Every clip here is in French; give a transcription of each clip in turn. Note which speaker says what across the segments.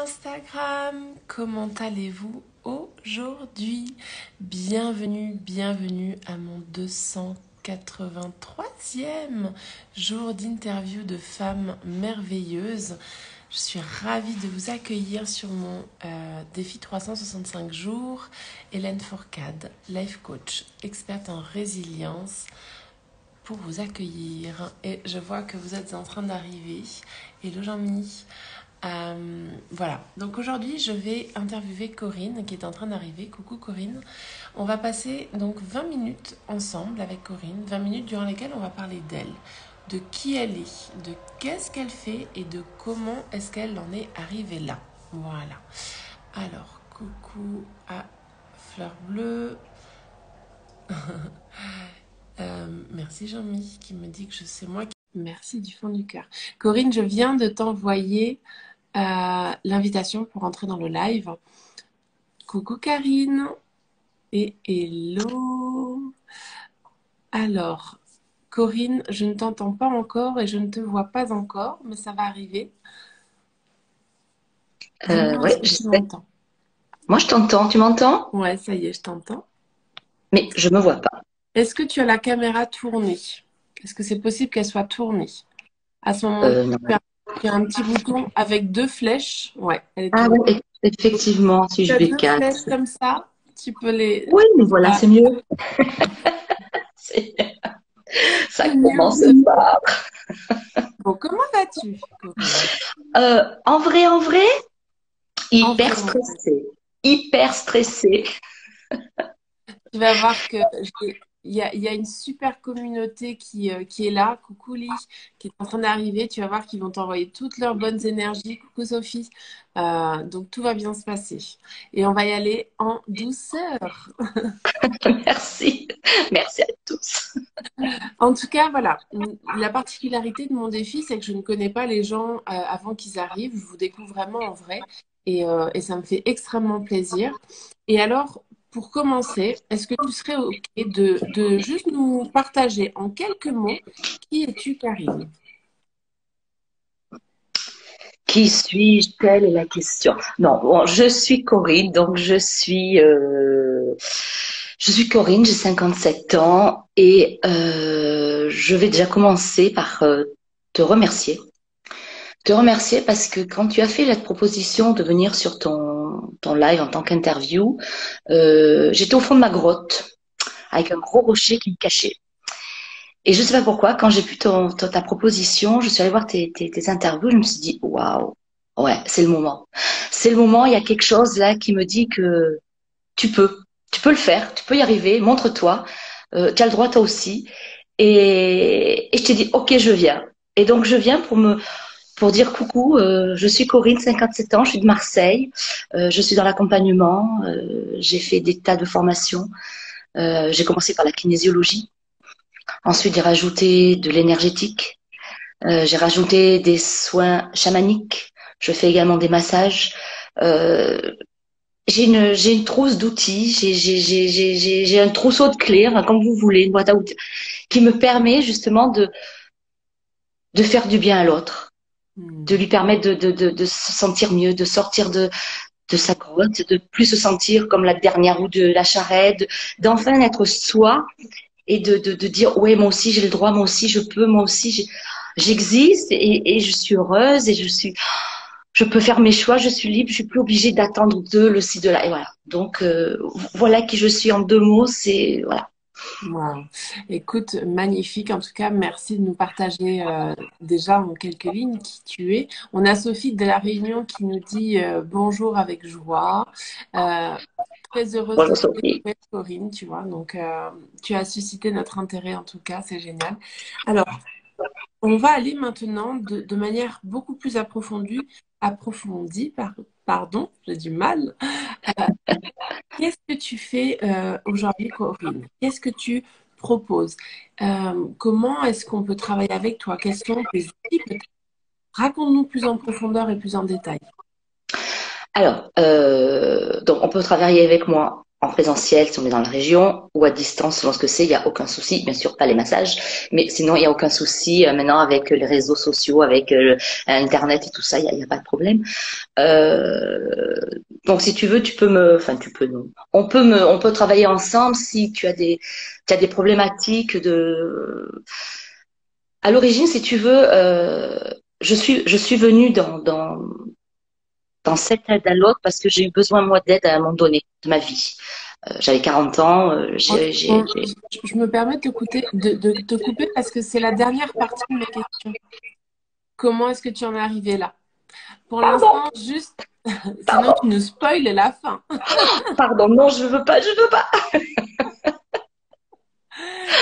Speaker 1: Instagram, comment allez-vous aujourd'hui? Bienvenue à mon 283e jour d'interview de femmes merveilleuses. Je suis ravie de vous accueillir sur mon défi 365 jours. Hélène Fourcade, life coach, experte en résilience, pour vous accueillir. Et je vois que vous êtes en train d'arriver. Hello Jean-Mi. Voilà, donc aujourd'hui je vais interviewer Corinne qui est en train d'arriver. Coucou Corinne. On va passer donc 20 minutes ensemble avec Corinne, 20 minutes durant lesquelles on va parler d'elle, de qui elle est, de qu'est-ce qu'elle fait et de comment est-ce qu'elle en est arrivée là. Voilà. Alors, coucou à Fleur Bleue. Merci Jean-Mi qui me dit que c'est moi qui... Merci du fond du cœur. Corinne, je viens de t'envoyer l'invitation pour entrer dans le live. Coucou Karine et hello. Alors, Corinne, je ne t'entends pas encore et je ne te vois pas encore, mais ça va arriver.
Speaker 2: Oui,
Speaker 1: Tu m'entends?
Speaker 2: Moi, je t'entends. Tu m'entends?
Speaker 1: Ouais, ça y est, je t'entends.
Speaker 2: Mais je me vois pas.
Speaker 1: Est-ce que tu as la caméra tournée? Est-ce que c'est possible qu'elle soit tournée? À ce moment-là,
Speaker 2: Non.
Speaker 1: il y a un petit bouton avec deux flèches. Ouais, elle est
Speaker 2: Ah
Speaker 1: tournée.
Speaker 2: oui, effectivement, si
Speaker 1: Tu
Speaker 2: je
Speaker 1: as
Speaker 2: vais
Speaker 1: deux
Speaker 2: 4.
Speaker 1: flèches comme ça, tu peux les...
Speaker 2: Oui, mais voilà,
Speaker 1: Ah,
Speaker 2: c'est mieux. C'est- Ça
Speaker 1: c'est mieux
Speaker 2: commence
Speaker 1: aussi.
Speaker 2: pas.
Speaker 1: Bon, comment vas-tu, Corinne?
Speaker 2: En vrai,
Speaker 1: En
Speaker 2: hyper
Speaker 1: vrai, en vrai.
Speaker 2: stressée. Hyper stressée.
Speaker 1: Tu vas voir que il y a une super communauté qui est là. Coucou Lee, qui est en train d'arriver. Tu vas voir qu'ils vont t'envoyer toutes leurs bonnes énergies. Coucou Sophie. Donc tout va bien se passer. Et on va y aller en douceur.
Speaker 2: Merci. Merci à tous.
Speaker 1: En tout cas, voilà. La particularité de mon défi, c'est que je ne connais pas les gens avant qu'ils arrivent. Je vous découvre vraiment en vrai. Et ça me fait extrêmement plaisir. Et alors, pour commencer, est-ce que tu serais OK de juste nous partager en quelques mots qui es-tu, Karine?
Speaker 2: Qui suis-je? Telle est la question. Non, bon, je suis Corinne, donc je suis Corinne, j'ai 57 ans et je vais déjà commencer par te remercier. Te remercier parce que quand tu as fait la proposition de venir sur ton live en tant qu'interview, j'étais au fond de ma grotte avec un gros rocher qui me cachait. Et je sais pas pourquoi, quand j'ai vu ta proposition, je suis allée voir tes interviews, je me suis dit, waouh, ouais, c'est le moment. C'est le moment, il y a quelque chose là qui me dit que tu peux, tu peux le faire, tu peux y arriver, montre-toi, tu as le droit toi aussi. Et je t'ai dit, ok, je viens. Et donc je viens pour dire coucou, je suis Corinne, 57 ans, je suis de Marseille, je suis dans l'accompagnement, j'ai fait des tas de formations, j'ai commencé par la kinésiologie. Ensuite, j'ai rajouté de l'énergétique. J'ai rajouté des soins chamaniques. Je fais également des massages. Euh, j'ai une trousse d'outils. J'ai un trousseau de clés, enfin, comme vous voulez, une boîte à outils, qui me permet justement de faire du bien à l'autre, de lui permettre de se sentir mieux, de sortir de sa grotte, de plus se sentir comme la dernière roue de la charrette, d'enfin être soi et de dire ouais moi aussi j'ai le droit, moi aussi je peux, moi aussi j'existe et je suis heureuse et je peux faire mes choix, je suis libre, je suis plus obligée d'attendre de le ci de là et voilà. Donc voilà qui je suis en deux mots, c'est voilà.
Speaker 1: Wow. Écoute, magnifique. En tout cas, merci de nous partager déjà en quelques lignes qui tu es. On a Sophie de la Réunion qui nous dit bonjour avec joie. Euh, Très heureuse de
Speaker 2: Bonjour
Speaker 1: te
Speaker 2: Sophie.
Speaker 1: découvrir, Corinne, tu vois. Donc, tu as suscité notre intérêt en tout cas, c'est génial. Alors, on va aller maintenant de manière beaucoup plus approfondie, pardon, j'ai du mal. Euh, Qu'est-ce que tu fais aujourd'hui, Corinne? Qu'est-ce que tu proposes? Comment est-ce qu'on peut travailler avec toi? Quels sont tes outils? Raconte-nous plus en profondeur et plus en détail.
Speaker 2: Alors donc on peut travailler avec moi en présentiel si on est dans la région ou à distance selon ce que c'est, il n'y a aucun souci. Bien sûr, pas les massages, mais sinon, il n'y a aucun souci. Maintenant, avec les réseaux sociaux, avec Internet et tout ça, il y a pas de problème. Euh, donc, si tu veux, enfin, tu peux, non. On peut travailler ensemble si tu as des problématiques à l'origine, si tu veux, je suis venue dans cette aide à l'autre parce que j'ai eu besoin, moi, d'aide à un moment donné de ma vie. J'avais 40 ans,
Speaker 1: Je me permets de de te couper parce que c'est la dernière partie de ma question. Comment est-ce que tu en es arrivé là? Pour
Speaker 2: Pardon,
Speaker 1: l'instant, juste, sinon
Speaker 2: pardon,
Speaker 1: tu nous spoiles la fin.
Speaker 2: pardon, non, je veux pas.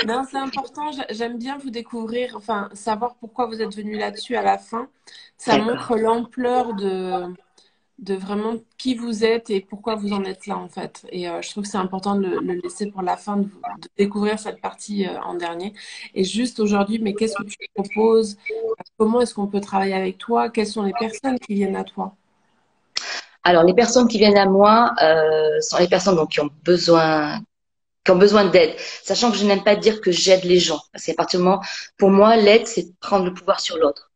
Speaker 1: Non, c'est important. J'aime bien vous découvrir, enfin, savoir pourquoi vous êtes venu là-dessus à la fin. Ça
Speaker 2: D'accord.
Speaker 1: montre l'ampleur de vraiment qui vous êtes et pourquoi vous en êtes là, en fait. Et je trouve que c'est important de le laisser pour la fin, de découvrir cette partie en dernier. Et juste aujourd'hui, mais qu'est-ce que tu proposes? Comment est-ce qu'on peut travailler avec toi? Quelles sont les personnes qui viennent à toi?
Speaker 2: Alors, les personnes qui viennent à moi sont les personnes donc, qui ont besoin d'aide, sachant que je n'aime pas dire que j'aide les gens. Parce qu'à partir du moment, pour moi, l'aide, c'est prendre le pouvoir sur l'autre.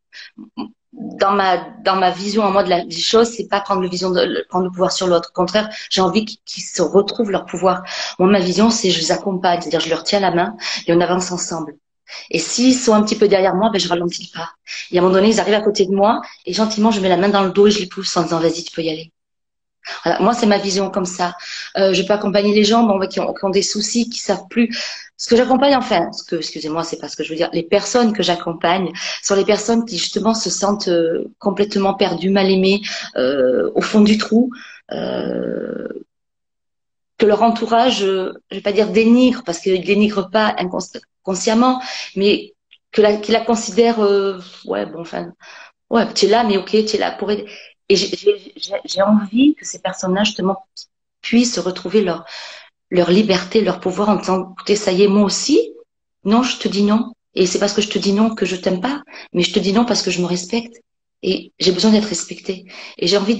Speaker 2: Dans ma vision à moi de des choses, c'est pas prendre le pouvoir sur l'autre. Au contraire, j'ai envie qu'ils se retrouvent leur pouvoir. Moi, ma vision, c'est je les accompagne, c'est-à-dire je leur tiens la main et on avance ensemble. Et s'ils sont un petit peu derrière moi, ben je ralentis pas. Et à un moment donné, ils arrivent à côté de moi et gentiment, je mets la main dans le dos et je les pousse en disant vas-y, tu peux y aller. Voilà, moi, c'est ma vision comme ça. Je peux accompagner les gens bon, qui ont des soucis, qui savent plus. Ce que j'accompagne, enfin, excusez-moi, c'est pas ce que je veux dire. Les personnes que j'accompagne sont les personnes qui justement se sentent complètement perdues, mal aimées, au fond du trou, euh, que leur entourage, je vais pas dire dénigre, parce qu'ils dénigrent pas inconsciemment, mais qu'ils la considèrent, ouais, bon, enfin, ouais, tu es là, mais ok, tu es là pour aider. Et j'ai envie que ces personnes-là, justement, puissent retrouver leur liberté, leur pouvoir en disant, écoutez, ça y est, moi aussi, non, je te dis non. Et c'est parce que je te dis non que je t'aime pas, mais je te dis non parce que je me respecte. Et j'ai besoin d'être respectée. Et j'ai envie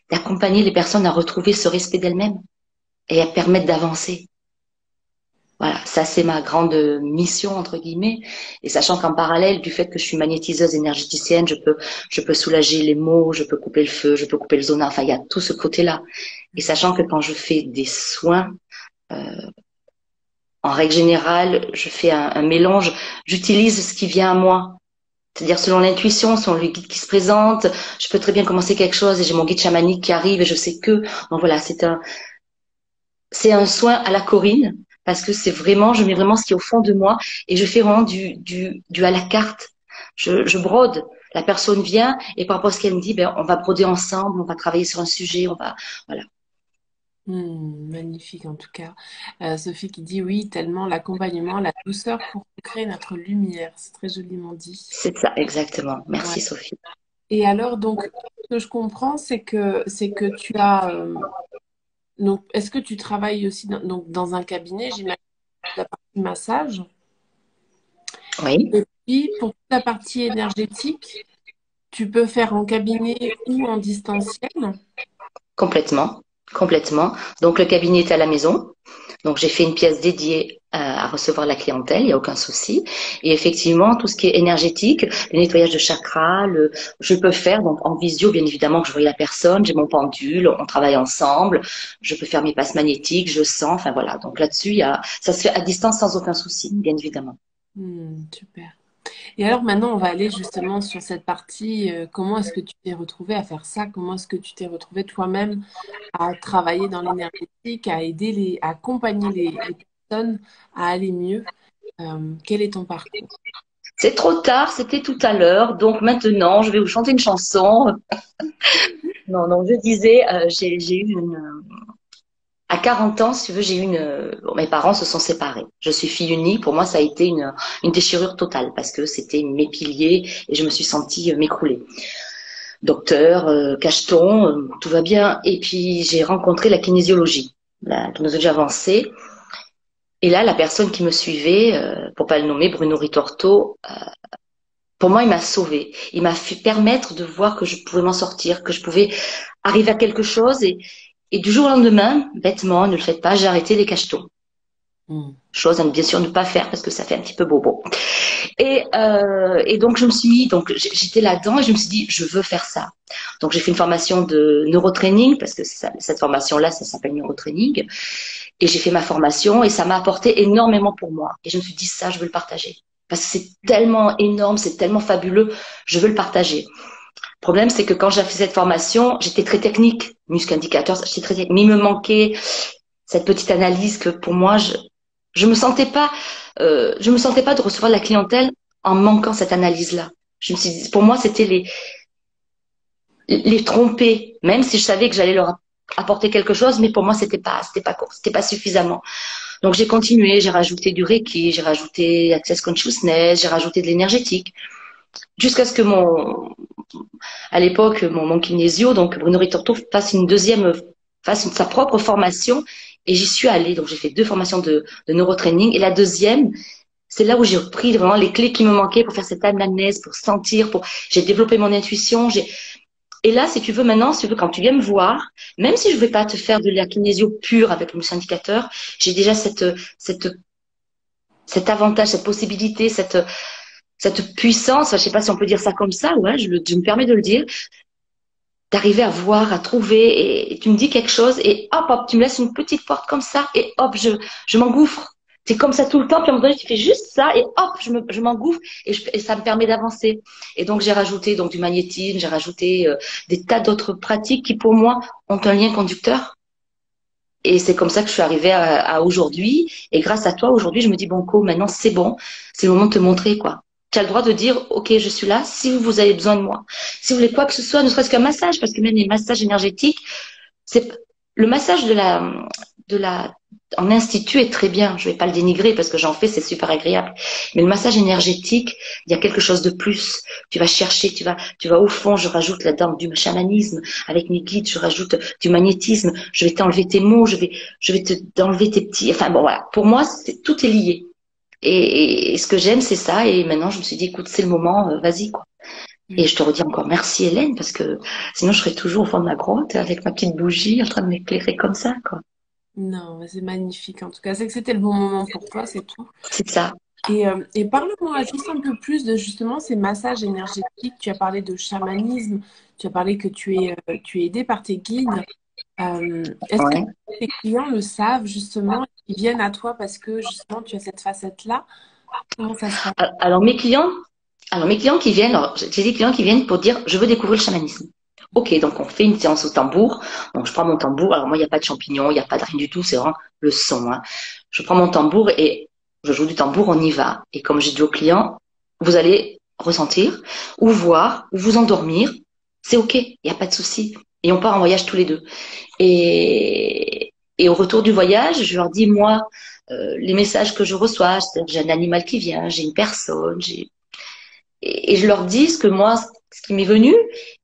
Speaker 2: d'accompagner les personnes à retrouver ce respect d'elles-mêmes et à permettre d'avancer. Voilà, ça c'est ma grande mission entre guillemets. Et sachant qu'en parallèle du fait que je suis magnétiseuse énergéticienne, je peux soulager les maux, je peux couper le feu, je peux couper le zona. Enfin, il y a tout ce côté-là. Et sachant que quand je fais des soins, en règle générale, je fais un mélange. J'utilise ce qui vient à moi. C'est-à-dire selon l'intuition, selon le guide qui se présente, je peux très bien commencer quelque chose et j'ai mon guide chamanique qui arrive et je sais que. Donc voilà, c'est un soin à la Corinne parce que c'est vraiment, je mets vraiment ce qui est au fond de moi et je fais vraiment du à la carte. Je brode. La personne vient et par rapport à ce qu'elle me dit, ben, on va broder ensemble, on va travailler sur un sujet, voilà.
Speaker 1: Magnifique en tout cas. Sophie qui dit oui, tellement l'accompagnement, la douceur pour créer notre lumière. C'est très joliment dit.
Speaker 2: C'est ça, exactement.
Speaker 1: Ouais.
Speaker 2: Merci, Sophie.
Speaker 1: Et alors, donc, ce que je comprends, c'est que tu as. Donc, est-ce que tu travailles aussi donc, dans un cabinet, j'imagine, la partie massage.
Speaker 2: Oui,
Speaker 1: Et puis, pour toute la partie énergétique, tu peux faire en cabinet ou en distanciel.
Speaker 2: complètement, complètement. Donc le cabinet est à la maison. Donc j'ai fait une pièce dédiée à recevoir la clientèle, il n'y a aucun souci. Et effectivement, tout ce qui est énergétique, le nettoyage de chakras, je peux faire donc en visio, bien évidemment que je vois la personne, j'ai mon pendule, on travaille ensemble, je peux faire mes passes magnétiques, je sens, enfin voilà. Donc là-dessus, ça se fait à distance sans aucun souci, bien évidemment.
Speaker 1: Super. Et alors maintenant, on va aller justement sur cette partie, comment est-ce que tu t'es retrouvé à faire ça? Comment est-ce que tu t'es retrouvé toi-même à travailler dans l'énergétique, à aider à accompagner les personnes à aller mieux? Quel est ton parcours?
Speaker 2: C'est trop tard, c'était tout à l'heure, donc maintenant je vais vous chanter une chanson. Non, non, je disais, j'ai eu à 40 ans, si tu veux, bon, mes parents se sont séparés. Je suis fille unique. Pour moi, ça a été une déchirure totale parce que c'était mes piliers et je me suis sentie m'écrouler. Docteur, cacheton, tout va bien. Et puis, j'ai rencontré la kinésiologie avancée. Et là, la personne qui me suivait, pour pas le nommer, Bruno Ritorto, pour moi, il m'a sauvée. Il m'a fait permettre de voir que je pouvais m'en sortir, que je pouvais arriver à quelque chose Et du jour au lendemain, bêtement, ne le faites pas, j'ai arrêté les cachetons.
Speaker 1: Mm.
Speaker 2: Chose à bien sûr ne pas faire parce que ça fait un petit peu bobo. Et donc je me suis mis, donc j'étais là-dedans et je me suis dit, je veux faire ça. Donc j'ai fait une formation de neurotraining parce que cette formation-là, ça s'appelle neurotraining. Et j'ai fait ma formation et ça m'a apporté énormément pour moi. Et je me suis dit, ça, je veux le partager. Parce que c'est tellement énorme, c'est tellement fabuleux, je veux le partager. Le problème, c'est que quand j'ai fait cette formation, j'étais très technique, muscle indicateur, j'étais très technique, mais il me manquait cette petite analyse que pour moi, je me sentais pas, je me sentais pas de recevoir de la clientèle en manquant cette analyse-là. Je me suis dit, pour moi, c'était les tromper, même si je savais que j'allais leur apporter quelque chose, mais pour moi, c'était pas suffisamment. Donc j'ai continué, j'ai rajouté du Reiki, j'ai rajouté Access Consciousness, j'ai rajouté de l'énergétique, jusqu'à ce que à l'époque, mon kinésio, donc Bruno Ritorto, fasse sa propre formation, et j'y suis allée. Donc j'ai fait 2 formations de neurotraining, et la deuxième, c'est là où j'ai pris vraiment les clés qui me manquaient pour faire cette anamnèse, pour sentir, j'ai développé mon intuition, et là, si tu veux, maintenant, si tu veux, quand tu viens me voir, même si je ne vais pas te faire de la kinésio pure avec le indicateur, j'ai déjà cet avantage, cette possibilité, cette puissance, je ne sais pas si on peut dire ça comme ça, ouais, je me permets de le dire, d'arriver à voir, à trouver, et tu me dis quelque chose, et hop, hop, tu me laisses une petite porte comme ça, et hop, je m'engouffre. C'est comme ça tout le temps, puis à un moment donné, tu fais juste ça, et hop, je m'engouffre, et ça me permet d'avancer. Et donc, j'ai rajouté donc du magnétisme, j'ai rajouté des tas d'autres pratiques qui, pour moi, ont un lien conducteur. Et c'est comme ça que je suis arrivée à aujourd'hui. Et grâce à toi, aujourd'hui, je me dis, bon, Co, maintenant, c'est bon. C'est le moment de te montrer, quoi. Tu as le droit de dire, OK, je suis là si vous avez besoin de moi. Si vous voulez quoi que ce soit, ne serait-ce qu'un massage, parce que même les massages énergétiques, c'est le massage de la en institut est très bien. Je vais pas le dénigrer parce que j'en fais, c'est super agréable. Mais le massage énergétique, il y a quelque chose de plus. Tu vas chercher, tu vas au fond. Je rajoute là-dedans du chamanisme avec mes guides. Je rajoute du magnétisme. Je vais t'enlever tes mots. Je vais t'enlever tes petits. Enfin bon, voilà. Pour moi, tout est lié. Et ce que j'aime, c'est ça. Et maintenant, je me suis dit, écoute, c'est le moment. Vas-y, quoi. Et je te redis encore merci, Hélène, parce que sinon, je serais toujours au fond de ma grotte avec ma petite bougie en train de m'éclairer comme ça, quoi.
Speaker 1: Non, mais c'est magnifique. En tout cas, c'est que c'était le bon moment pour toi, c'est tout.
Speaker 2: C'est ça.
Speaker 1: Et parle-moi juste un peu plus de justement ces massages énergétiques. Tu as parlé de chamanisme, tu as parlé que tu es aidé par tes guides. Est-ce que
Speaker 2: Ouais.
Speaker 1: tes clients le savent justement, ils viennent à toi parce que justement tu as cette facette-là? Comment ça se passe?
Speaker 2: Alors mes clients qui viennent, alors j'ai des clients qui viennent pour dire je veux découvrir le chamanisme. Ok, donc on fait une séance au tambour. Donc je prends mon tambour. Alors moi il n'y a pas de champignons, il n'y a pas de rien du tout, c'est vraiment le son, hein. Je prends mon tambour et je joue du tambour, on y va. Et comme j'ai dit aux clients, vous allez ressentir ou voir ou vous endormir, c'est ok, il n'y a pas de souci. Et on part en voyage tous les deux. Et au retour du voyage, je leur dis moi les messages que je reçois, c'est-à-dire j'ai un animal qui vient, j'ai une personne, et je leur dis ce que moi, ce qui m'est venu,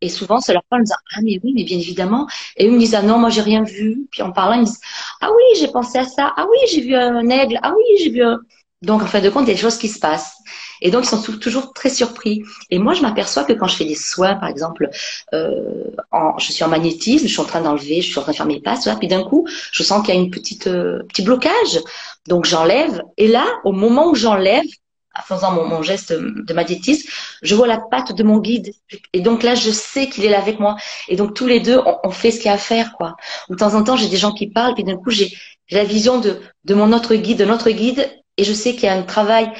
Speaker 2: et souvent ça leur parle en disant ah mais oui, mais bien évidemment, et eux me disent ah non, moi j'ai rien vu, puis en parlant ils me disent ah oui, j'ai pensé à ça, ah oui, j'ai vu un aigle, ah oui, j'ai vu un... Donc en fin de compte, il y a des choses qui se passent. Et donc ils sont toujours très surpris. Et moi je m'aperçois que quand je fais des soins, par exemple, je suis en magnétisme, je suis en train d'enlever, je suis en train de faire mes passes, puis d'un coup je sens qu'il y a une petit blocage. Donc j'enlève, et là, au moment où j'enlève, en faisant mon geste de magnétisme, je vois la patte de mon guide. Et donc là, je sais qu'il est là avec moi. Et donc tous les deux, on fait ce qu'il y a à faire, quoi. De temps en temps, j'ai des gens qui parlent, puis d'un coup, j'ai la vision de mon autre guide, de notre guide, et je sais qu'il y a un travail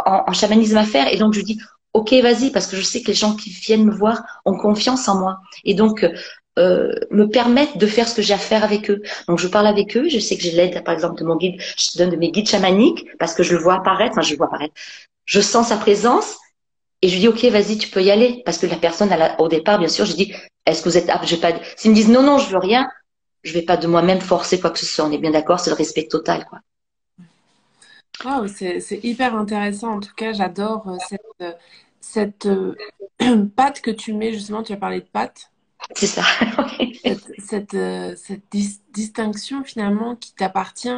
Speaker 2: en chamanisme à faire. Et donc je dis, ok, vas-y, parce que je sais que les gens qui viennent me voir ont confiance en moi. Et donc me permettent de faire ce que j'ai à faire avec eux. Donc je parle avec eux, je sais que j'ai l'aide, par exemple, de mon guide, je donne de mes guides chamaniques, parce que je le vois apparaître, enfin je le vois apparaître, je sens sa présence et je lui dis ok vas-y tu peux y aller parce que la personne au départ bien sûr je dis est-ce que vous êtes apte, je vais pas s'ils me disent non non je veux rien, je vais pas de moi-même forcer quoi que ce soit, on est bien d'accord, c'est le respect total quoi.
Speaker 1: Waouh, c'est hyper intéressant. En tout cas, j'adore cette patte que tu mets, justement, tu as parlé de patte.
Speaker 2: C'est ça.
Speaker 1: Cette distinction finalement qui t'appartient,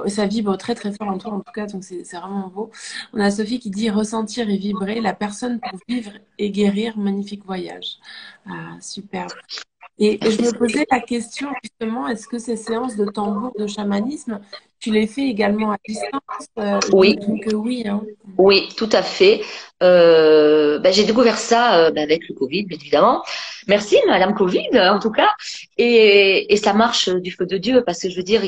Speaker 1: ça vibre très très fort en toi en tout cas, donc c'est vraiment beau. On a Sophie qui dit ressentir et vibrer, la personne pour vivre et guérir, magnifique voyage. Ah, superbe. Et je
Speaker 2: Merci
Speaker 1: me
Speaker 2: Sophie.
Speaker 1: posais la question justement, est-ce que ces séances de tambour, de chamanisme, tu les fais également à distance?
Speaker 2: Oui,
Speaker 1: J'imagine que oui, hein.
Speaker 2: oui, tout à fait. J'ai découvert ça avec le Covid, bien évidemment. Merci, Madame Covid, en tout cas. Et ça marche du feu de Dieu, parce que je veux dire,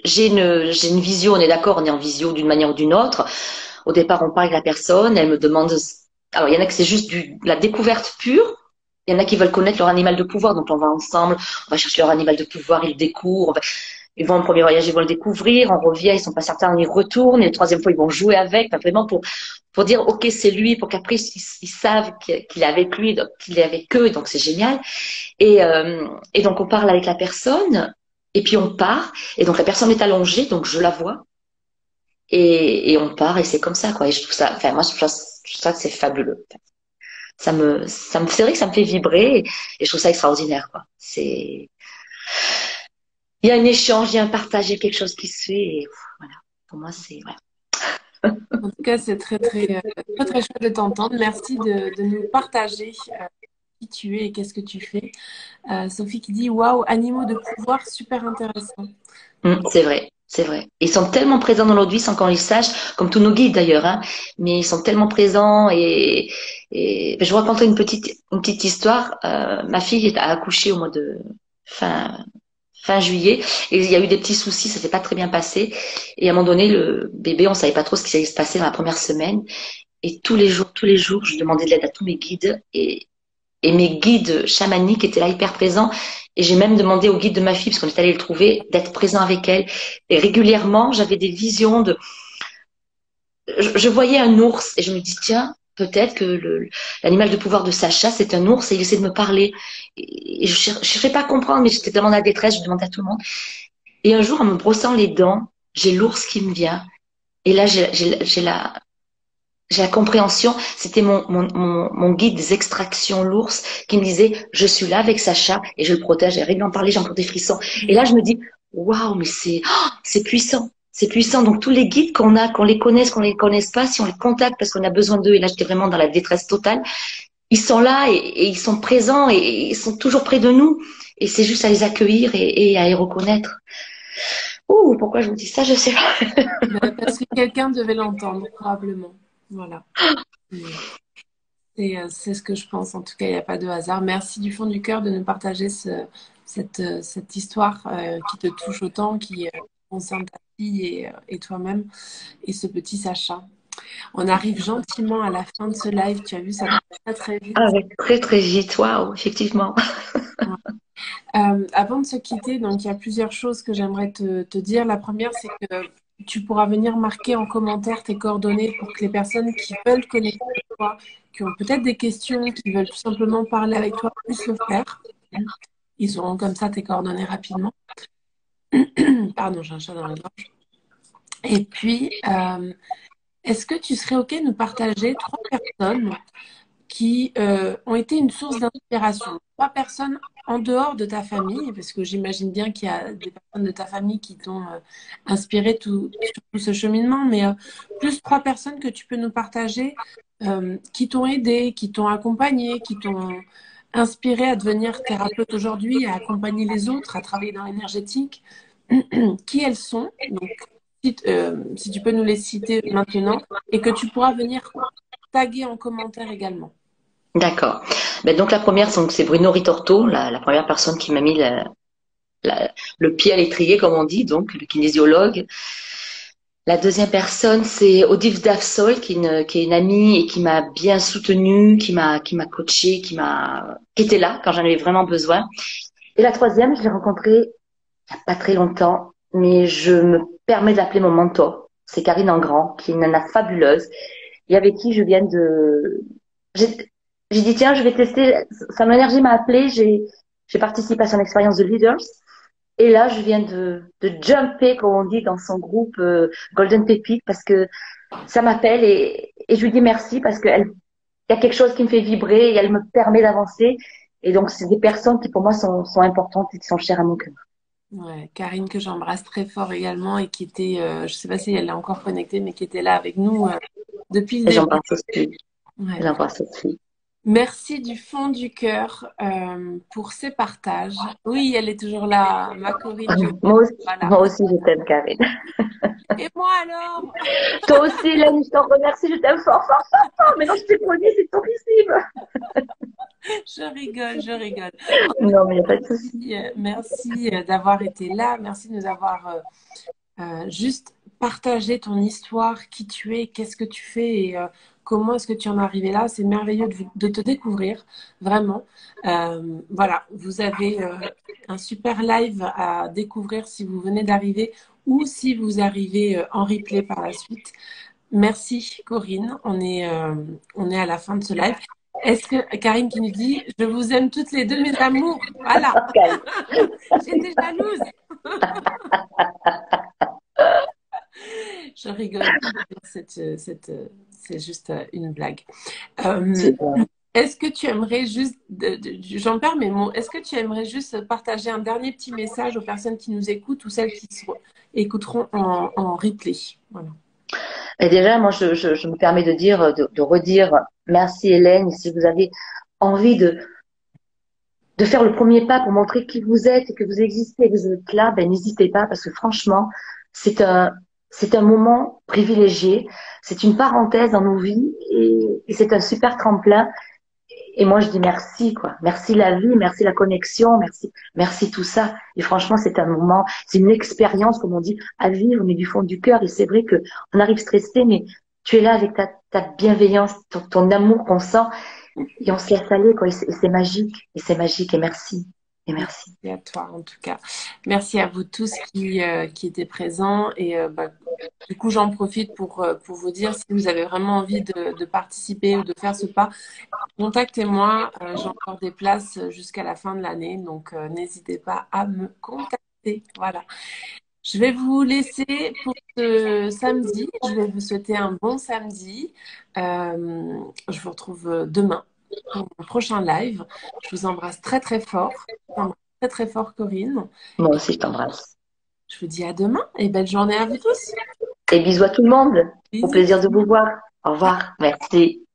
Speaker 2: j'ai une vision, on est d'accord, on est en visio d'une manière ou d'une autre. Au départ, on parle avec la personne, elle me demande. Alors, il y en a que c'est juste la découverte pure. Il y en a qui veulent connaître leur animal de pouvoir, donc on va ensemble, on va chercher leur animal de pouvoir, ils le découvrent. Ils vont au premier voyage, ils vont le découvrir, on revient, ils sont pas certains, on y retourne, et le troisième fois, ils vont jouer avec, enfin, vraiment pour dire, ok, c'est lui, pour qu'après, ils savent qu'il est avec lui, donc, qu'il est avec eux, donc c'est génial. Et donc, on parle avec la personne, et puis on part, et donc la personne est allongée, donc je la vois, et on part, et c'est comme ça, quoi. Et je trouve ça, enfin, moi, je trouve ça que c'est fabuleux. C'est vrai que ça me fait vibrer, et je trouve ça extraordinaire, quoi. Il y a un échange, il y a un partage, il y a quelque chose qui se fait, et voilà. Pour moi, c'est, voilà.
Speaker 1: En tout cas, c'est très, très chouette de t'entendre. Merci de nous partager qui tu es et qu'est-ce que tu fais. Sophie qui dit, waouh, animaux de pouvoir, super intéressant.
Speaker 2: C'est vrai, c'est vrai. Ils sont tellement présents dans notre vie sans qu'on les sache, comme tous nos guides d'ailleurs, hein, mais ils sont tellement présents et je vous raconterai une petite histoire. Ma fille a accouché au mois de fin, fin juillet et il y a eu des petits soucis, ça s'est pas très bien passé. Et à un moment donné, le bébé, on savait pas trop ce qui allait se passer dans la première semaine. Et tous les jours, je demandais de l'aide à tous mes guides et mes guides chamaniques étaient là hyper présents. Et j'ai même demandé au guide de ma fille, parce qu'on est allé le trouver, d'être présent avec elle. Et régulièrement, j'avais des visions je voyais un ours et je me dis, tiens, peut-être que l'animal de pouvoir de Sacha, c'est un ours et il essaie de me parler. Et je cherchais pas à comprendre, mais j'étais tellement dans la détresse, je demandais à tout le monde. Et un jour, en me brossant les dents, j'ai l'ours qui me vient. Et là, j'ai la compréhension, c'était mon guide des extractions l'ours qui me disait je suis là avec Sacha et je le protège et rien d'en parler, j'ai encore des frissons. Et là je me dis waouh mais c'est puissant, c'est puissant. Donc tous les guides qu'on a, qu'on les connaisse, qu'on les connaisse pas, si on les contacte parce qu'on a besoin d'eux et là j'étais vraiment dans la détresse totale, ils sont là et ils sont présents et ils sont toujours près de nous et c'est juste à les accueillir et à les reconnaître. Ouh pourquoi je vous dis ça je sais pas.
Speaker 1: Ben, parce que quelqu'un devait l'entendre, probablement. Voilà. Et c'est ce que je pense. En tout cas, il n'y a pas de hasard. Merci du fond du cœur de nous partager cette histoire qui te touche autant, qui concerne ta fille et toi-même et ce petit Sacha. On arrive gentiment à la fin de ce live. Tu as vu, ça passe très très
Speaker 2: Ah
Speaker 1: vite.
Speaker 2: ouais, très très vite, waouh, effectivement.
Speaker 1: Avant de se quitter, donc il y a plusieurs choses que j'aimerais te dire. La première, c'est que tu pourras venir marquer en commentaire tes coordonnées pour que les personnes qui veulent connecter avec toi, qui ont peut-être des questions, qui veulent tout simplement parler avec toi, puissent le faire. Ils auront comme ça tes coordonnées rapidement. Pardon, j'ai un chat dans la gorge. Et puis, est-ce que tu serais OK de nous partager trois personnes qui ont été une source d'inspiration? Trois personnes en dehors de ta famille, parce que j'imagine bien qu'il y a des personnes de ta famille qui t'ont inspiré sur tout ce cheminement, mais plus trois personnes que tu peux nous partager, qui t'ont aidé, qui t'ont accompagné, qui t'ont inspiré à devenir thérapeute aujourd'hui, à accompagner les autres, à travailler dans l'énergétique. Qui elles sont? Donc, si tu peux nous les citer maintenant, et que tu pourras venir taguer en commentaire également.
Speaker 2: D'accord. Ben, donc la première, c'est Bruno Ritorto, la première personne qui m'a mis le pied à l'étrier, comme on dit, donc le kinésiologue. La deuxième personne, c'est Odile Dafsol, qui est une amie et qui m'a bien soutenue, qui m'a coachée, qui était là quand j'en avais vraiment besoin. Et la troisième, je l'ai rencontrée il n'y a pas très longtemps, mais je me permets d'appeler mon mentor. C'est Karine Engrand, qui est une nana fabuleuse et avec qui je viens de, j'ai j'ai dit tiens, je vais tester. Son énergie m'a appelé. J'ai participé à son expérience de leaders. Et là, je viens de jumper, comme on dit, dans son groupe Golden Pepic parce que ça m'appelle et je lui dis merci parce qu'il y a quelque chose qui me fait vibrer et elle me permet d'avancer. Et donc, c'est des personnes qui pour moi sont importantes et qui sont chères à mon cœur.
Speaker 1: Ouais, Karine que j'embrasse très fort également et qui était, je ne sais pas si elle est encore connectée, mais qui était là avec nous depuis le
Speaker 2: Et
Speaker 1: début.
Speaker 2: j'embrasse aussi.
Speaker 1: Ouais.
Speaker 2: J'embrasse aussi.
Speaker 1: Merci du fond du cœur pour ces partages. Oui, elle est toujours là, ma Corinne, je
Speaker 2: Moi
Speaker 1: t'aime.
Speaker 2: aussi,
Speaker 1: Voilà.
Speaker 2: moi aussi, je t'aime, Karine.
Speaker 1: Et moi alors?
Speaker 2: Toi aussi, Hélène, je t'en remercie, je t'aime fort, fort, fort, fort. Mais non, je t'ai connu, c'est horrible.
Speaker 1: Je rigole, je rigole.
Speaker 2: Non, mais il n'y a pas de souci.
Speaker 1: Merci d'avoir été là. Merci de nous avoir juste partagé ton histoire, qui tu es, qu'est-ce que tu fais et comment est-ce que tu en es arrivé là. C'est merveilleux de te découvrir, vraiment. Voilà, vous avez un super live à découvrir si vous venez d'arriver ou si vous arrivez en replay par la suite. Merci Corinne, on est à la fin de ce live. Est-ce que Karine qui nous dit je vous aime toutes les deux mes amours. Voilà,
Speaker 2: Ok.
Speaker 1: j'étais jalouse. Je rigole. C'est juste une blague. Euh,
Speaker 2: Super.
Speaker 1: Est-ce que tu aimerais juste, j'en perds mes mots, est-ce que tu aimerais juste partager un dernier petit message aux personnes qui nous écoutent ou celles qui écouteront en replay? Voilà.
Speaker 2: Et déjà, moi, je me permets de dire, de redire merci Hélène. Si vous avez envie de faire le premier pas pour montrer qui vous êtes et que vous existez et que vous êtes là, ben n'hésitez pas parce que franchement, c'est un, c'est un moment privilégié. C'est une parenthèse dans nos vies et c'est un super tremplin. Et moi, je dis merci, quoi. Merci la vie, merci la connexion, merci tout ça. Et franchement, c'est un moment, c'est une expérience, comme on dit, à vivre, mais du fond du cœur. Et c'est vrai que on arrive stressé, mais tu es là avec ta bienveillance, ton amour qu'on sent, et on se laisse aller, quoi. Et c'est magique, et c'est magique, et merci, et merci.
Speaker 1: Merci à toi en tout cas. Merci à vous tous qui étaient présents. Et du coup, j'en profite pour vous dire si vous avez vraiment envie de participer ou de faire ce pas, contactez-moi. J'ai encore des places jusqu'à la fin de l'année. Donc, n'hésitez pas à me contacter. Voilà. Je vais vous laisser pour ce samedi. Je vais vous souhaiter un bon samedi. Je vous retrouve demain pour mon prochain live. Je vous embrasse très très fort. Je vous embrasse très très fort, Corinne.
Speaker 2: Moi
Speaker 1: Et
Speaker 2: aussi, je t'embrasse.
Speaker 1: je vous dis à demain et belle journée à vous tous.
Speaker 2: Et bisous à tout le monde. Au
Speaker 1: Bisous.
Speaker 2: plaisir de vous voir. Au revoir. Merci.